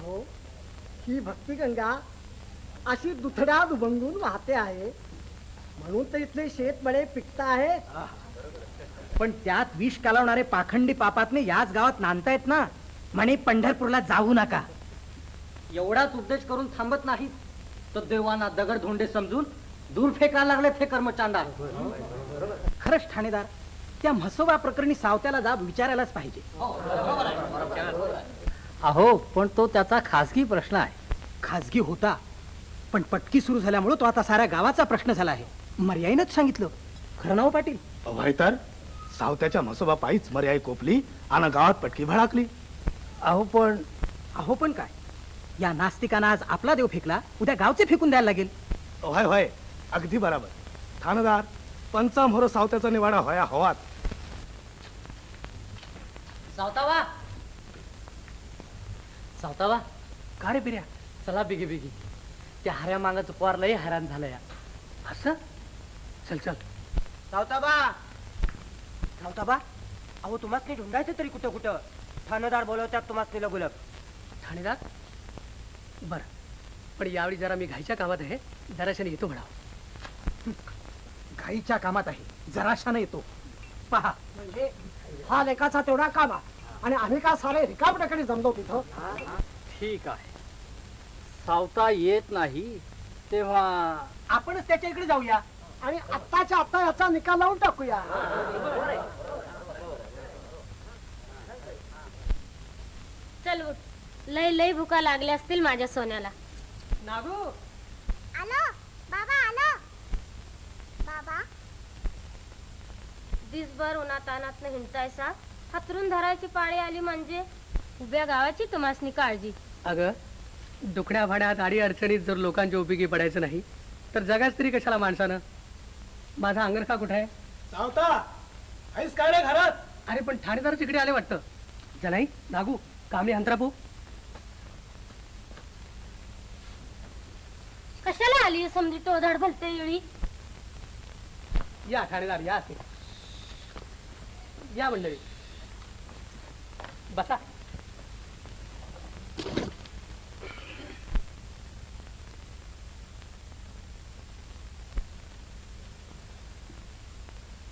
अहो ही भक्तिगंगा अशी दुथड्या दुभंगून वाहते आहे म्हणून तर इथले शेतमळे पिकत आहे. पण त्यात विष कालवणारे पाखंडी पापातने याच गावात नांदतायत ना. म्हणे पंढरपूरला जाऊ नका. एवढाच उपदेश करून थांबत नाही तर देवांना दगड धोंडे समजून दूर फेकायला लागले ते कर्मचांडाल. खरंच ठाणेदार, त्या म्हसोबा प्रकरणी सावत्याला जाब विचारायलाच पाहिजे. अहो पण तो त्याचा खासगी प्रश्न आहे. खाजगी होता पण पटकी सुरू झाल्यामुळे तो आता साऱ्या गावाचा प्रश्न झाला आहे. मर्याईनच सांगितलं. खरं नाव पाटील? अभय तर सावत्याच्या म्हसोबा पायीच मर्याई कोपली आणि गावात पटकी भडाकली. अहो पण काय, या नास्तिकांना आज आपला देव फेकला, उद्या गावचे फेकून द्यायला लागेल. होय होय, अगदी बराबर. ठाणेदार, पंचामोर सावत्याचा निवाडा होया हवात. सावतावा सावतावा, का रे बिर्या? चला बिगी बिगी. त्या हऱ्या मागाचं पोर लय हैराण झालं या. असं? चल चल. सावताबा, सावताबा, अहो तुम्हाला ढुंढायचं तरी कुठं कुठं. ठाणेदार बोलवत्यात तुम्हाला गुलाब. ठाणेदार बर, पण यावेळी जरा मी घाईच्या कामात आहे, जराशाने येतो म्हणा. घाईच्या कामात आहे, जराशाने येतो. पहा म्हणजे हा लेखाचा तेवढा कामा आणि आम्ही का सारे रिकामटेकडे जमलो तिथं. ठीक आहे, सावता येत नाही तेव्हा आपणच त्याच्या इकडे जाऊया आणि आत्ताच्या आत्ता याचा निकाल लावून टाकूया. चल उठ, लय लय भुका लागल्या असतील माझ्या सोन्याला. नागू. आलो बाबा, आलो बाबा. दिसभर उन्हातानात हिंडतायसा, हातरून धरायची पाळी आली म्हणजे उभ्या गावाची तुम्हासनी काळजी. अगं दुखण्या भाड्यात आडी अडचणीत जर लोकांच्या उपयोगी पडायचं नाही तर जगाच तरी कशाला माणसानं. माझा अंगरखा कुठे आहे? सावता, आहेस काय रे घरात? अरे पण ठाणेदार तिकडे आले वाटतं. जलाई नागू कामली हंतरापू. कशाला आली समजी टोधड भलते येळी. या ठाणेदार या, या मंडळी बसा.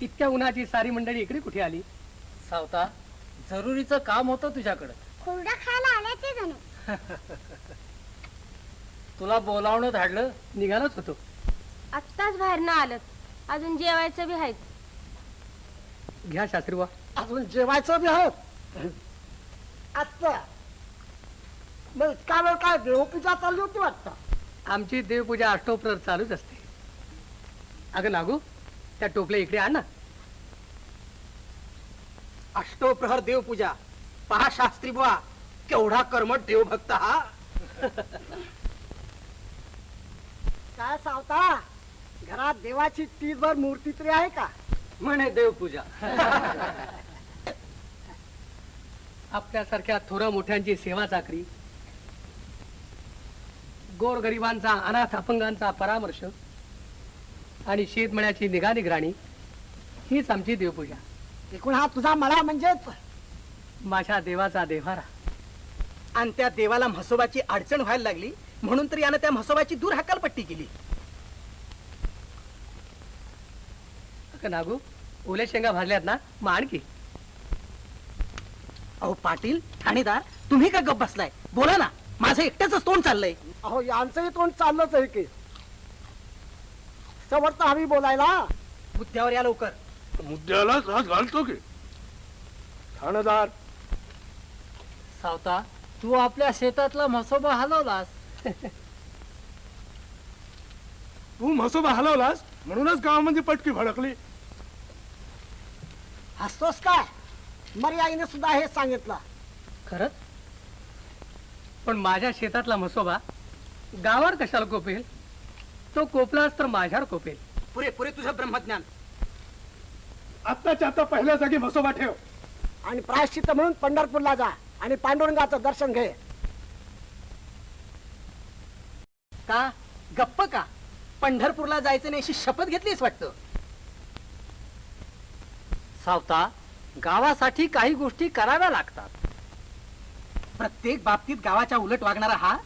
इतक्या उन्हाची सारी मंडळी इकडे कुठे आली? सावता, जरुरीचं काम होतं तुझ्याकडं. खुरडा खायला आल्याचे जणू. तुला बोलावणं धाडलं, निघालच होतो. आत्ताच बाहेर ना आलं, अजून जेवायचं बी आहेत. घ्या शास्त्रीबा. अजून जेवायचं बी आहोत. आत्ता मग इतका वेळ काय देवपूजा चालली होती वाटतं. आमची देवपूजा अष्टोप्रहर चालूच असते. अगं नागू, त्या टोपल्या इकडे आण ना. अष्टोप्रहर देवपूजा. पहा शास्त्री बुवा, केवढा कर्मठ देवभक्त हा. काय सावता, घरात देवाची तीसभर मूर्ती तरी आहे का? म्हणे देवपूजा. आपल्यासारख्या थोर मोठ्यांची सेवा चाकरी, गोरगरिबांचा अनाथ अपंगांचा परामर्श आणि शेतमळ्याची निगा निगराणी हीच आमची देवपूजा. एकूण हा तुझा मळा म्हणजेच माझ्या देवाचा देव्हारा. आणि त्या देवाला म्हसोबाची अडचण व्हायला लागली म्हणून तर यानं त्या म्हसोबाची दूर हकालपट्टी केली. अगं नागू, ओल्या शेंगा भाजल्यात ना, मग आणखी. अहो पाटील, ठाणेदार, तुम्ही का गप बसलाय? बोला ना, माझं एकट्याच तोंड चाललंय. अहो यांचंही तोंड चाललंच आहे की. समर्थ हवी बोलायला. मुद्द्यावर या लवकर. मुद्द्याला हात घालतो की. ठाणेदार, सावता, तू आपल्या शेतातला म्हसोबा हलवलास. तू म्हसोबा हलवलास म्हणूनच गावामध्ये पटकी भडकली. हसतोस काय? मर्याईने सुद्धा हे सांगितलं. खरंच? पण माझ्या शेतातला म्हसोबा गावावर कशाला कोपेल? तो कोपलास तर माझ्यावर कोपेल. पुरे पुरे तुझं ब्रह्मज्ञान. आत्ताच्या आता पहिल्या जागी म्हसोबा ठेव आणि प्रायश्चित्त म्हणून पंढरपूरला जा आणि पांडुरंगाचं दर्शन घे. का गप्प का? पंढरपूरला जायचं नाही अशी शपथ घेतलीस वाटतं. सावता, गावासाठी काही गोष्टी कराव्या लागतात. प्रत्येक बाबतीत गावाच्या उलट वागणारा हा.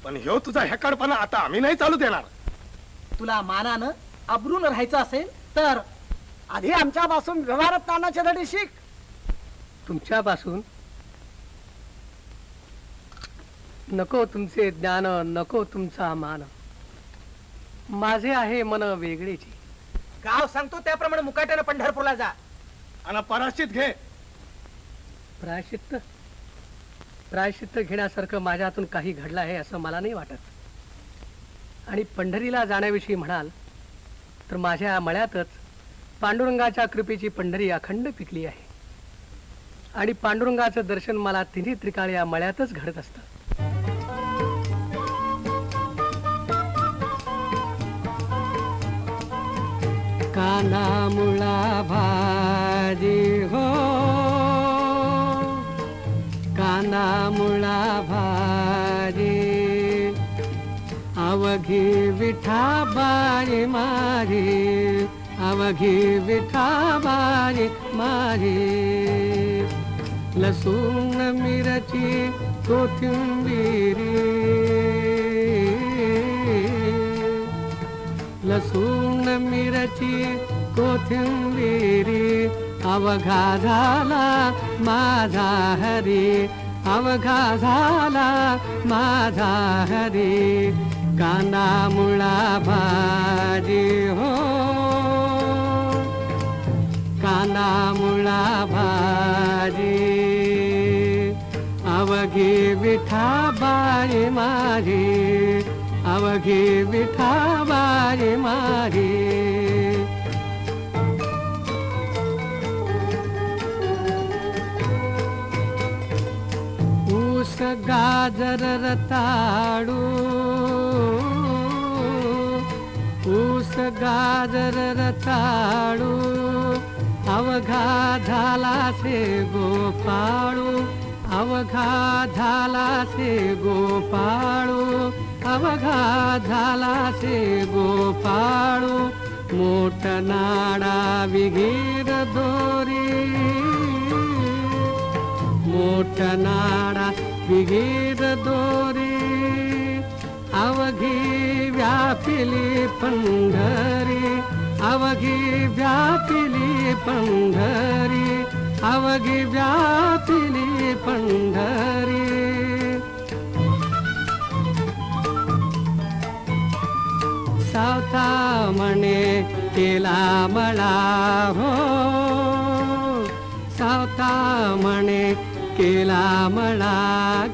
पण ह्यो तुझा हेकाडपणा आता आम्ही नाही चालू देणार. तुला मानानं अब्रून राहायचं असेल तर आधी आमच्यापासून व्यवहारात नानाचे धडे शिक. तुमच्यापासून नको तुमचे ज्ञान, नको तुमचा मान. माझे आहे मन वेगळेची. गाव सांगतो त्याप्रमाणे मुकाट्यानं पंढरपूरला जा. आणि पराश्चित घे. प्रायश्चित्त प्रायश्चित्त घेण्यासारखं माझ्यातून काही घडलं आहे असं मला नाही वाटत. आणि पंढरीला जाण्याविषयी म्हणाल तर माझ्या मळ्यातच पांडुरंगाच्या कृपेची पंढरी अखंड पिकली आहे. आणि पांडुरंगाचं दर्शन मला तिन्ही त्रिकाळ या मळ्यातच घडत असतं. काना मुळा भाजी हो, काना मुळा भाजी, अवघी विठाबाई माझी, अवघी विठाबाई माझी. लसूण मिरची कोथिंबिरी, लसूण मिरची कोथिंबिरी, अवघा झाला माझा हरी, अवघा झाला माझा हरी. कांदा मुळा भाजी हो, कांदा मुळा भाजी, अवघी विठाबाई माझी, अवघी विठाबाई माझी. ऊस गाजर रताळू, ऊस गाजर रताळू, अवघा झाला से गोपाळू, अवघा झाला से गोपाळू, अवघा झाला से गोपाळू. मोठ नाडा विघीर दोरी, मोठ नाडा विघीर दोरी, अवघी व्यापिली पंढरी, अवघी व्यापिली पंढरी, अवघी व्यापिली पंढरी. सावता म्हणे केला मळा हो, सावता म्हणे केला मळा,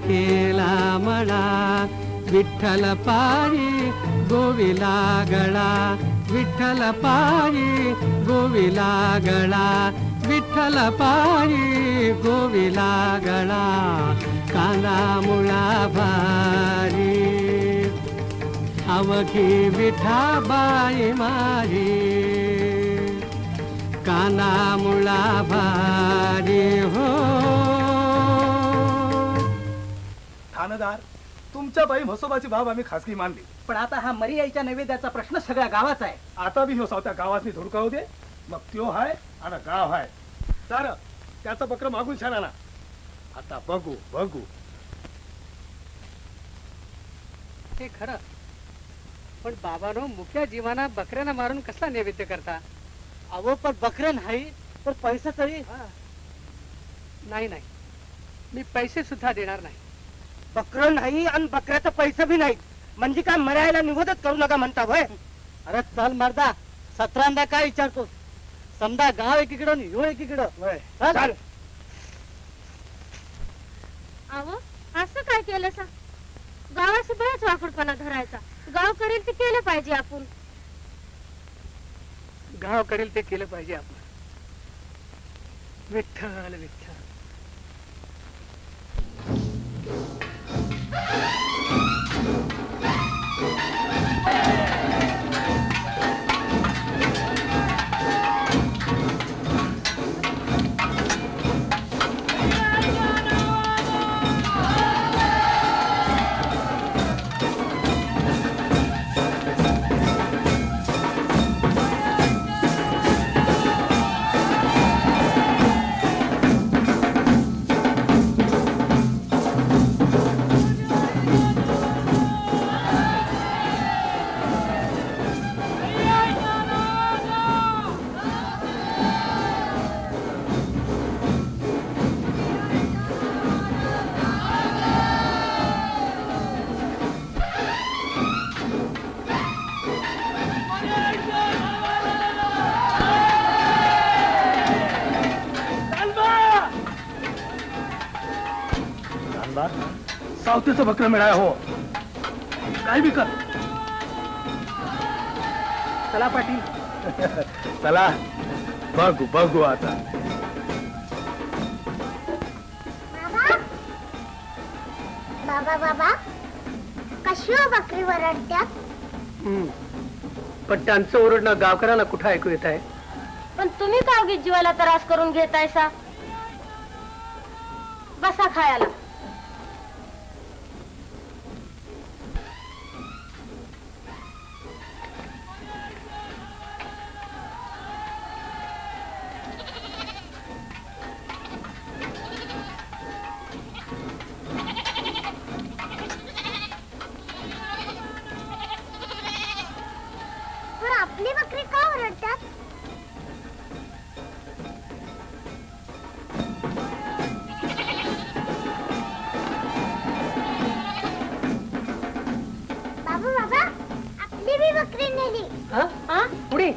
केला मळा. विठ्ठल पायी गोविला गळा, विठ्ठल पायी गोविला गळा, विठ्ठल पायी गोविला गळा. कांदा मुळा भारी, अवघी विठाबाई माझी, कांदा मुळा भारी हो. ठाणेदार, तुमच्या बाई म्हसोबाची बाब आम्ही खासगी मानली. पण आता हा मरी आईच्या नैवेद्याचा प्रश्न सगळ्या गावाचा आहे. आता बी ह्यो सावत्या गावातनी धुडकावू दे. मग त्यो हाय आणि गाव हाय. सार त्याचा बकर मागून छान ना. आता बघू बघू. ते खरं, पण बाबानो मुख्या जीवाना बकऱ्याला मारून कसला नैवेद्य करता? अहो पण बकरं नाही तर पैसा तरी. नाही नाही, मी पैसे सुद्धा देणार नाही. बकरं नाही आणि बकऱ्याचा पैसा बी नाही म्हणजे काय मरायला निवडच करू नका म्हणता भय. अरे चल मर्दा, 17दा काय विचारतो? समजा गाव एकीकडं ह्यो एकीकडं. चल. अहो असं काय केलं सा? गावाशी बराच वाकडपणा धरायचा. गाव करेल ते केलं पाहिजे आपण. गाव करेल ते केलं पाहिजे आपण. विठ्ठल विठ्ठल. सावतेचं बकरं मिळाय हो काय बी कर चला पाटील. चला बघू बघू आता बाबा बाबा कशी हो बकरी वरडत्यात? पण त्यांचं ओरडणं गावकऱ्यांना कुठं ऐकू येत आहे? पण तुम्ही का उगीच जीवाला त्रास करून घेतायसा? बसा खायला. पण आपली बकरी का ओरडतात? बाबा बाबा आपली बी बकरी नेली. हा? पुढे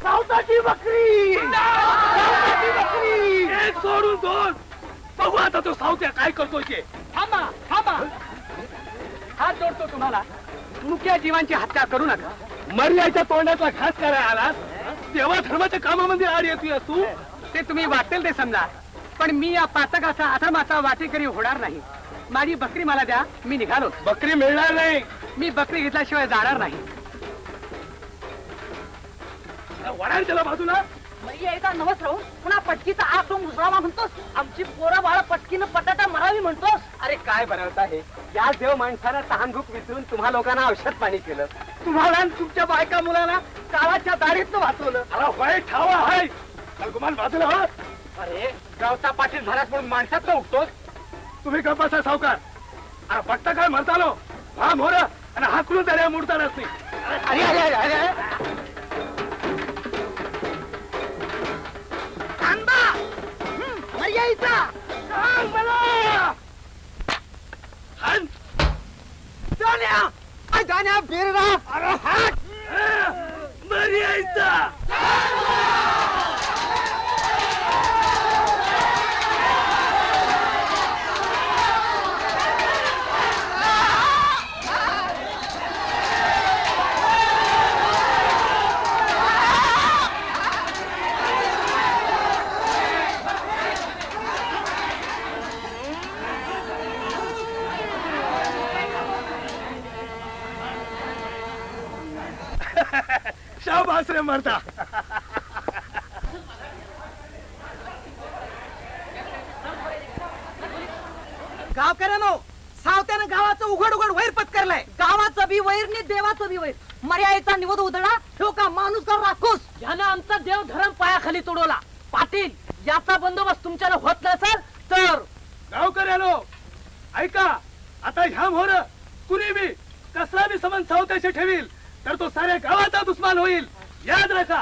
सावताची बकरी सावताची बकरी एक सोडून दोन बघू आता तो सावत्या काय करतोय ते थांबा थांबा. हात जोडतो तुम्हाला, मुक्या जीवांची हत्या करू नका. मर्याच्या तोंडातला घास करायला आलास तेव्हा धर्माच्या कामामध्ये आड येतोय तू ते तुम्ही वाटेल ते समजा, पण मी या पातकाचा अधर्माचा वाटेकरी होणार नाही. माझी बकरी मला द्या, मी निघालो. बकरी मिळणार नाही. मी बकरी घेतल्याशिवाय जाणार नाही. वडाल त्याला बाजूला एकदा नवस राहून पुन्हा पटकीचा आग तो मुसळावा म्हणतोस. आमची पोरं बाळ पटकीनं पटाटा मरावी म्हणतोस. अरे काय बनवता हे? या देव माणसानं तहानभूक विसरून तुम्हा लोकांना औषध पाणी केलं. तुम्हाला आणि तुमच्या बायका मुलाला काळाच्या दारीतनं वाचवलं. अरे वाईट ठावा आहे गुमान बाजूला हो. अरे गावचा पाटील झालास म्हणून माणसात उठतोस. तुम्ही कपासा सावकार अरे पट्टा काय म्हणतालो हा मोर आणि हाकलून त्या मुडतानाच नाही. अरे अरे अरे अरे सांग मला हाण. अरे हात मरी यायचा. शाबास रे मरता. गावकऱ्यानो, सावत्यानं गावाचं उघड उघड वैर पत्करलाय. गावाचं बी वैर नि देवाचं बी वैर. मर्यादेचा निवद उधळा ठेव का माणूस का राखूस. यानं आमचा देव धर्म पायाखाली तोडवला. पाटील, याचा बंदोबस्त तुमच्याला होत नसेल तर गावकऱ्यानो ऐका आता ह्या मोर कुणी बी कसला बी संबंध सावत्याशी ठेवील तर तो साऱ्या गावाचा दुश्मन होईल. याद राखा.